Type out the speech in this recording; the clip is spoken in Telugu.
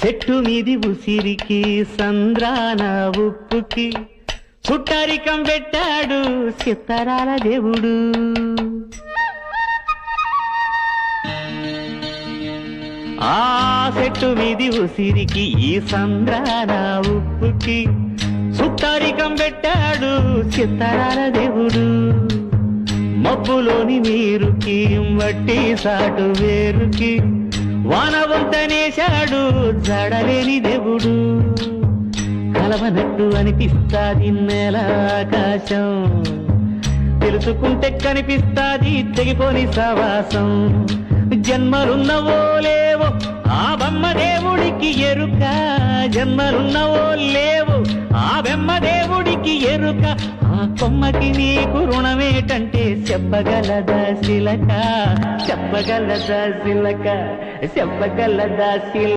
చెట్టు మీది ఉసిరికి సంద్రాన ఉప్పుకి చుట్టరికం పెట్టాడు సిత్తరాల దేవుడు. ఆ చెట్టు మీది ఉసిరికి ఈ సంద్రాన ఉప్పుకి చుట్టరికం పెట్టాడు సిత్తరాల దేవుడు. మబ్బులోని నీరుకి మట్టి సాటు వేరుకి వానవంతనేశాడు జడలేని దేవుడు. కలవనట్టు అనిపిస్తాది నేల ఆకాశం, తెలుసుకుంటే కనిపిస్తాది తెగిపోని సావాసం. జన్మలున్నవో లేవో ఆ బొమ్మ దేవుడికి ఎరుక, జన్మలున్నవో లేవో ఆ బొమ్మ దేవుడికి ఎరుక. ఆ కొమ్మకి నీకు రుణమేటంటే చెప్పగలదా శిలక, చెప్పగలదా శిలక, చెప్పగలదా శిలక.